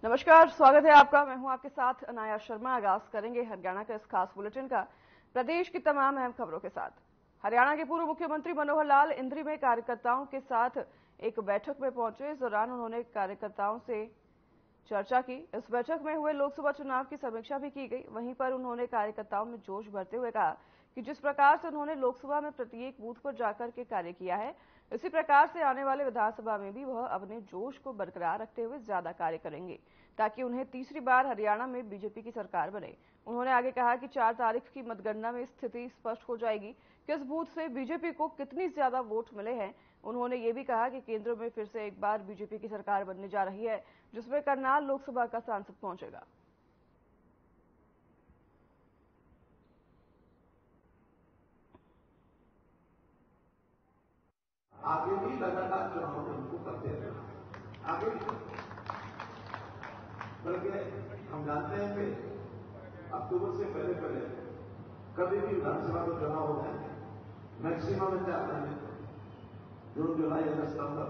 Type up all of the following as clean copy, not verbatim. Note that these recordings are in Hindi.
नमस्कार, स्वागत है आपका। मैं हूं आपके साथ अनाया शर्मा। आगाज करेंगे हरियाणा के इस खास बुलेटिन का प्रदेश की तमाम अहम खबरों के साथ। हरियाणा के पूर्व मुख्यमंत्री मनोहर लाल इंद्री में कार्यकर्ताओं के साथ एक बैठक में पहुंचे। इस दौरान उन्होंने कार्यकर्ताओं से चर्चा की। इस बैठक में हुए लोकसभा चुनाव की समीक्षा भी की गई। वहीं पर उन्होंने कार्यकर्ताओं में जोश भरते हुए कहा कि जिस प्रकार से उन्होंने लोकसभा में प्रत्येक बूथ पर जाकर के कार्य किया है, इसी प्रकार से आने वाले विधानसभा में भी वह अपने जोश को बरकरार रखते हुए ज्यादा कार्य करेंगे ताकि उन्हें तीसरी बार हरियाणा में बीजेपी की सरकार बने। उन्होंने आगे कहा कि 4 तारीख की मतगणना में स्थिति स्पष्ट हो जाएगी, किस बूथ से बीजेपी को कितनी ज्यादा वोट मिले हैं। उन्होंने ये भी कहा कि केंद्र में फिर से एक बार बीजेपी की सरकार बनने जा रही है, जिसमें करनाल लोकसभा का सांसद पहुंचेगा। आगे भी लगातार चुनाव में उनको करते रहना, आगे भी। बल्कि हम जानते हैं कि अक्टूबर से पहले पहले कभी भी विधानसभा का चुनाव हो जाए, मैक्सिमम 4 महीने, जून जुलाई अगस्त सितंबर,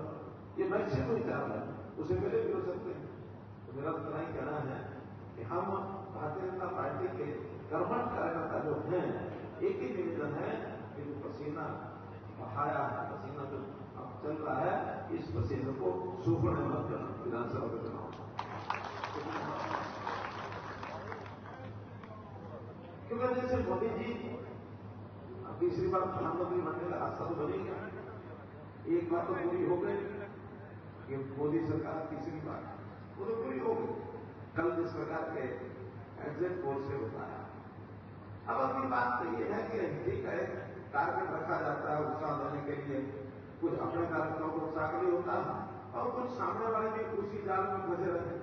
ये मैक्सिमम 4 महीने, उससे पहले भी हो सकते हैं। तो मेरा इतना ही कहना है कि हम भारतीय जनता पार्टी के कर्मठ कार्यकर्ता जो हैं, एक ही निवेदन है कि जो पसीना बहाया है, पसीना जो अब चल रहा है, इस पसीने को सूखने मत देना विधानसभा का चुनाव। क्योंकि जैसे मोदी जी तीसरी बार प्रधानमंत्री बनने का रास्ता तो बन ही गया। एक बात तो पूरी हो गई कि मोदी सरकार तीसरी बार, वो तो पूरी हो गई। कल जिस प्रकार के एग्जिट पोल से बताया। अब अपनी बात तो ये है कि ठीक है, टारगेट रखा जाता है उत्साह देने के लिए, कुछ अपने कार्यक्रमों को उत्साह के लिए होता है और कुछ सामने वाले भी उसी जाल में फंसे रहते हैं।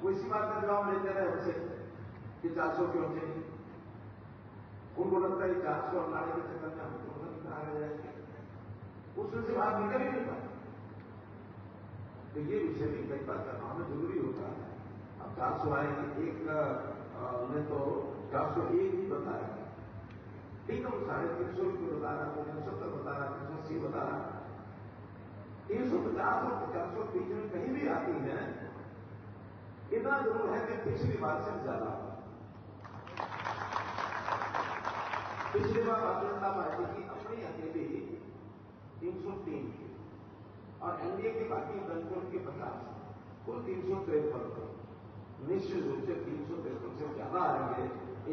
वो इसी बात का जवाब लेते रहे हमसे कि 400 क्यों चाहिए। उनको लगता है 400 लाने के चक्कर में हम तुरंत कहा जाएंगे, उसमें से बाहर निकल ही नहीं पाते। तो ये विषय भी कई बार करना हमें जरूरी होता है। अब 400 आएंगे, एक ने तो 401 ही बताया, ठीक है, वो 350 रुपये बता रहा, 370 बता रहा, 380 बता रहा, 350 और 400 बीच में कहीं भी आती है। इतना जरूर है कि पिछली बार से ज्यादा। पिछली बार भारतीय जनता पार्टी की अपनी अकेली 303 और एनडीए के बाकी दलों के 50, कुल 353। निश्चित रूप से 353 से ज्यादा आएंगे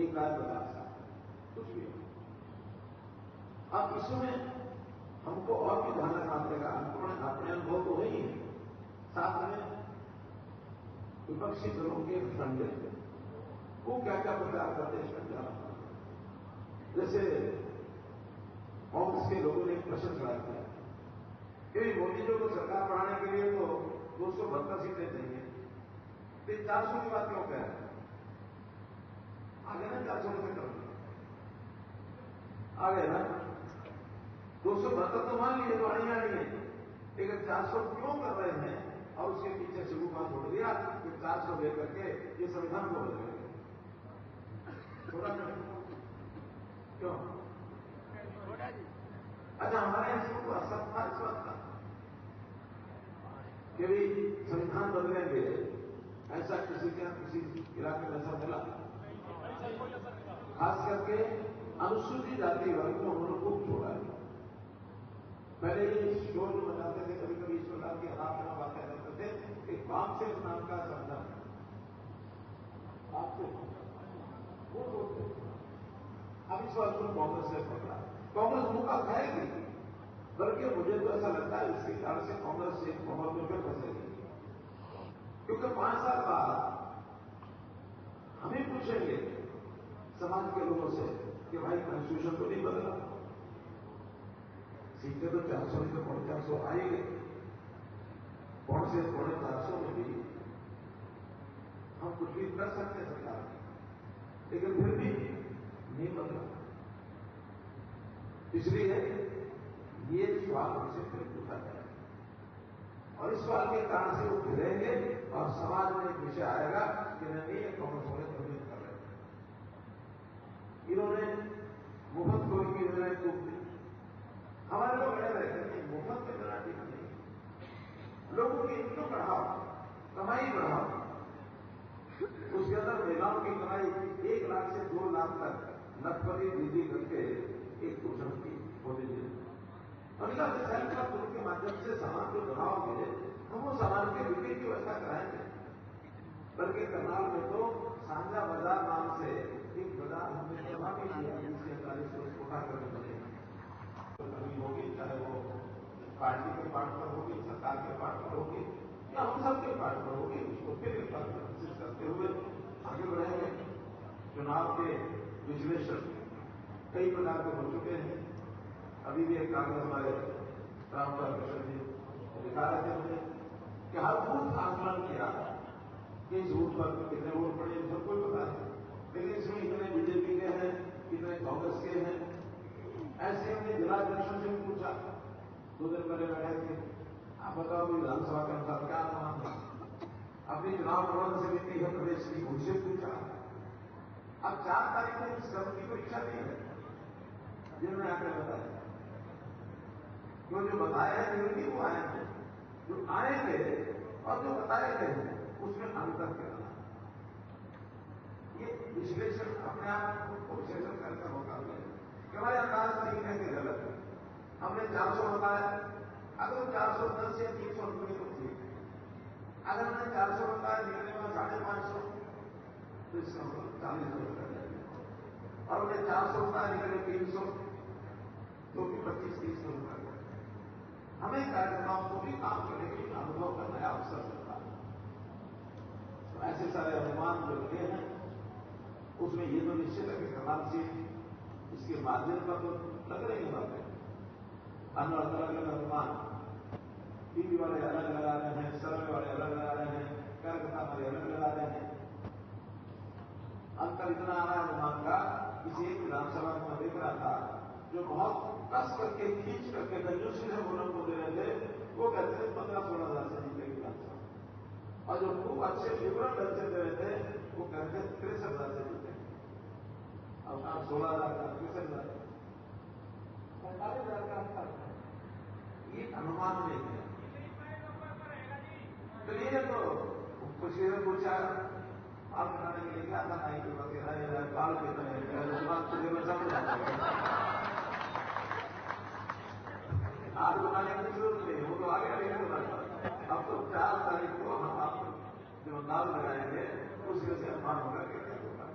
एक आध 50 कुछ भी। अब इसमें हमको और भी ध्यान रखना पड़ेगा। अपने अनुभव तो नहीं है, साथ में विपक्षी दलों के फंडे वो क्या क्या प्रचार करते हैं। जैसे कांग्रेस के लोगों ने एक प्रश्न खड़ा किया कि मोदी जी को सरकार बढ़ाने के लिए तो 272 सीटें चाहिए, तो 400 की बात क्यों कह रहे हैं? आगे ना 400 से करो, आगे ना 272 तो मान लीजिए तो आनी आनी है, लेकिन 400 क्यों कर रहे हैं? और उसके पीछे शुरू बात छोड़ दिया कि 400 लेकर के ये संविधान को बदलेंगे। थोड़ा क्यों? अच्छा, हमारे यहां शुरू हुआ सब था इस बात का कि भी संविधान बदलेंगे, ऐसा किसी इलाके में ऐसा मिला। खास करके अनुसूचित जाति वर्ग को उन्होंने खूब छोड़ा है। पहले ही शोर बताते थे, कभी कभी इस प्रकार की हालात में बातें करते थे कि बाप से नाम का संविधान, बाप से वो सोचते। अब इस बात को कांग्रेस ने पकड़ा, कांग्रेस मुका खाएगी, बल्कि मुझे तो ऐसा लगता है इसके कारण से कांग्रेस से मोहब्बत में फिर फंसेगी। क्योंकि 5 साल बाद हमें पूछेंगे समाज के लोगों से कि भाई कॉन्स्टिट्यूशन तो नहीं बदला, सीटें तो 400 में से 450 आई गई, 450 में भी हम कुछ भी कर सकते हैं सरकार, लेकिन फिर भी नहीं बदला। इसलिए ये सवाल हमसे फिर पूछा जाए और इस सवाल के कारण से वो फिरेंगे और समाज में एक विषय आएगा कि नहीं, ये कांग्रेस वाले प्रमित कर रहे हैं, इन्होंने मुफ्त खोल की निर्णय टूट दी। हमारे लोग कह रहे हैं कि मुफ्त में देना ठीक नहीं, लोगों की इनकम बढ़ाओ, कमाई बढ़ाओ, उसके अंदर महिलाओं की कमाई 1 लाख से 2 लाख तक लखपति वृद्धि करके एक घोषणा की मोदी जी ने। अगला सेल्फ हेल्प ग्रुप के माध्यम से सामान जो बनाओगे हम वो सामान की बिक्री की व्यवस्था कराएंगे। बल्कि करनाल में तो सांझा बाजार नाम से एक बाजार हमने जमा भी किया, 20-40 रोज उठा करके बनेगा। कमी होगी, चाहे वो पार्टी के पार्ट पर होगी, सरकार के पार्ट पर होगी या हम सबके पार्ट पर होगी, उसको फिर एक बार कोशिश करते हुए आगे बढ़ेंगे। चुनाव के विश्लेषण कई प्रकार के हो चुके हैं। अभी भी एक कागज हमारे रामपाल कृष्ण जी दिखा रहे थे मुझे कि हर बूथ आकलन किया कि इस बूथ पर कितने वोट पड़े, सबको पता है, लेकिन इसमें इतने बीजेपी के हैं, कितने कांग्रेस के हैं। ऐसे हमने जिला परिषद से भी पूछा, 2 दिन पहले बैठे थे, आप बताओ विधानसभा के अनुसार क्या अनुमान है। अपनी चुनाव प्रबंधन समिति है प्रदेश की, उनसे पूछा। अब 4 तारीख को इस क्रम की परीक्षा नहीं है जिन्होंने आकर बताया, जो बताया है नहीं वो आएंगे, जो आएंगे और जो बताए गए हैं उसमें अंतर करना। ये विश्लेषण अपने आप को विश्लेषण करने का मौका मिला कि हमारे अंदाज ठीक है कि गलत है। हमने 400 बताया, अगर वो 410 या 300 निकले तो ठीक है। अगर हमने 400 बताया निकले में 550 तो इसका मतलब 40 कर जाएगा। और हमने 400 बताया निकले 300 तो भी 25-30 कर जाएगा। हमें कार्यकर्ताओं को भी काम करने के लिए अनुभव का नया अवसर मिलता है। तो ऐसे सारे अनुमान जो लगे हैं उसमें ये तो निश्चित है कि करनाल से इसके माध्यम पर तो लग रही बातें, अन्य अलग अलग अनुमान टीवी वाले अलग लगा रहे हैं, सर्वे वाले अलग लगा रहे हैं, कार्यकर्ता वाले अलग लगा रहे हैं। अंतर इतना आ रहा है अनुमान का, किसी एक विधानसभा में मैं देख रहा था जो बहुत कस करके खींच करके कंजूसी से वोटों को दे रहे थे, वो कहते थे 15-16 हजार से जीतेगी विधानसभा, और जो खूब अच्छे विवरण ढंग से दे रहे थे वो कहते 63 हजार से जीतेंगे। अब आप 16 हजार का 63 हजार 45 हजार का अंतर है, ये अनुमान नहीं है। चलिए तो खुशी से पूछा आप बताने के लिए क्या था, नहीं कि वगैरह बाल कितने समझ आज बनाने की जरूरत नहीं, वो तो आगे नहीं होगा। अब तो 4 तारीख को हम आप जो नाम लगाएंगे उसमें से अनुमान होगा कि क्या होगा।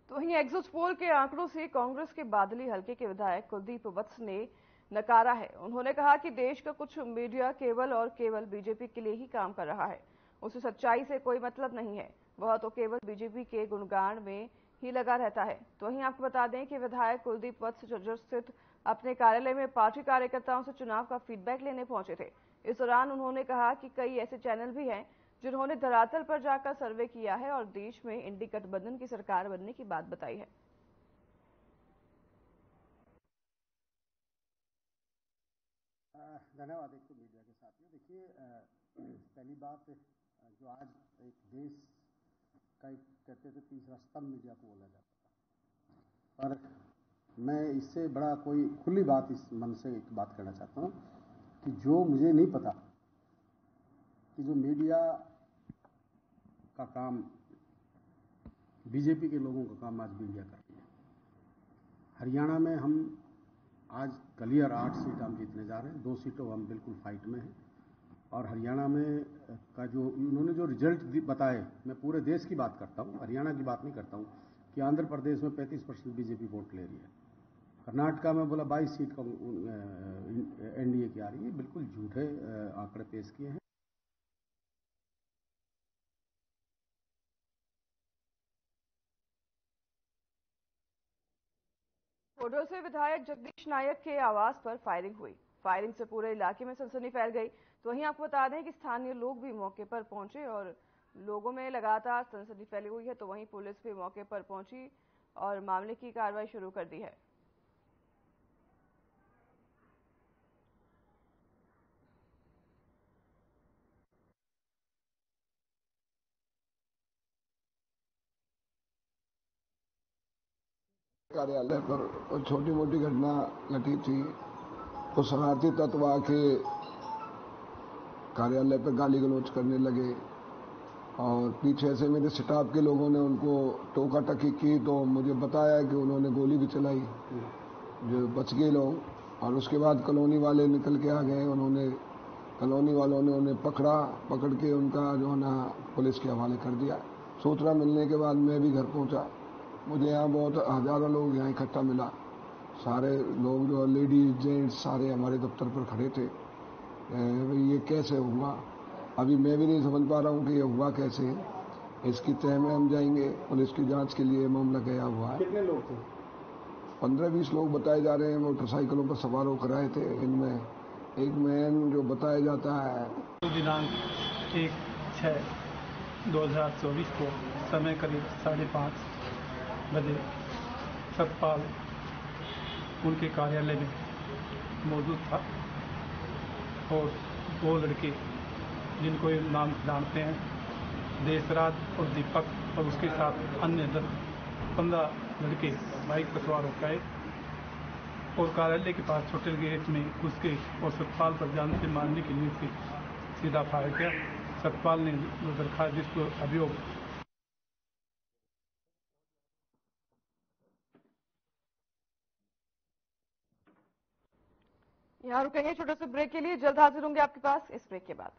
तो वहीं एग्जिट पोल के आंकड़ों से कांग्रेस के बादली हलके के विधायक कुलदीप वत्स ने नकारा है। उन्होंने कहा कि देश का कुछ मीडिया केवल और केवल बीजेपी के लिए ही काम कर रहा है, उसे सच्चाई से कोई मतलब नहीं है, वह तो केवल बीजेपी के गुणगान में ही लगा रहता है। तो वहीं आपको बता दें कि विधायक कुलदीप वत्स झज्जर स्थित अपने कार्यालय में पार्टी कार्यकर्ताओं से चुनाव का फीडबैक लेने पहुंचे थे। इस दौरान उन्होंने कहा कि कई ऐसे चैनल भी हैं जिन्होंने धरातल पर जाकर सर्वे किया है और देश में इंडी गठबंधन की सरकार बनने की बात बताई है। धन्यवाद। एक तो मीडिया के साथियों, देखिए पहली बात जो आज एक देश का एक कहते थे तीसरा स्तंभ मीडिया को बोला जाता था, पर मैं इससे बड़ा कोई खुली बात इस मन से एक बात कहना चाहता हूं कि जो मुझे नहीं पता कि जो मीडिया का काम बीजेपी के लोगों का काम आज मीडिया कर रही है। हरियाणा में हम आज क्लियर 8 सीट हम जीतने जा रहे हैं, 2 सीटों हम बिल्कुल फाइट में हैं। और हरियाणा में का जो उन्होंने जो रिजल्ट बताए, मैं पूरे देश की बात करता हूं, हरियाणा की बात नहीं करता हूं, कि आंध्र प्रदेश में 35% बीजेपी वोट ले रही है, कर्नाटका में बोला 22 सीट का एनडीए की आ रही है। बिल्कुल झूठे आंकड़े पेश किए हैं। कोडो से विधायक जगदीश नायक के आवास पर फायरिंग हुई। फायरिंग से पूरे इलाके में सनसनी फैल गई। तो वहीं आपको बता दें कि स्थानीय लोग भी मौके पर पहुंचे और लोगों में लगातार सनसनी फैली हुई है। तो वहीं पुलिस भी मौके पर पहुंची और मामले की कार्रवाई शुरू कर दी है। कार्यालय पर छोटी मोटी घटना घटी थी तो शरारती तत्व आके कार्यालय पर गाली गलौज करने लगे और पीछे से मेरे स्टाफ के लोगों ने उनको टोका टकी की तो मुझे बताया कि उन्होंने गोली भी चलाई, जो बच गए लोग। और उसके बाद कॉलोनी वाले निकल के आ गए, उन्होंने कॉलोनी वालों ने उन्हें पकड़ के उनका जो है ना पुलिस के हवाले कर दिया। सूचना मिलने के बाद मैं भी घर पहुंचा। मुझे यहाँ बहुत हजारों लोग यहाँ इकट्ठा मिला, सारे लोग जो लेडीज जेंट्स सारे हमारे दफ्तर पर खड़े थे। ये कैसे हुआ अभी मैं भी नहीं समझ पा रहा हूँ कि ये हुआ कैसे। इसकी तह में हम जाएंगे, पुलिस की जांच के लिए मामला गया हुआ है। कितने लोग थे? 15-20 लोग बताए जा रहे हैं, मोटरसाइकिलों पर सवार होकर आए थे। इनमें एक मैन जो बताया जाता है दिनांक 1/6/2024 को समय करीब 5:30 बजे सतपाल उनके कार्यालय में मौजूद था और 2 लड़के जिनको ये नाम जानते हैं देशराज और दीपक और उसके साथ अन्य 10-15 लड़के बाइक पर सवार होकर आए और कार्यालय के पास छोटे गेट में घुस के और सतपाल पर जान से मारने की नीयत से सीधा फायर किया। सतपाल ने दरखास्त जिसको अभियोग यहाँ रुकेंगे छोटे से ब्रेक के लिए, जल्द हाजिर होंगे आपके पास इस ब्रेक के बाद।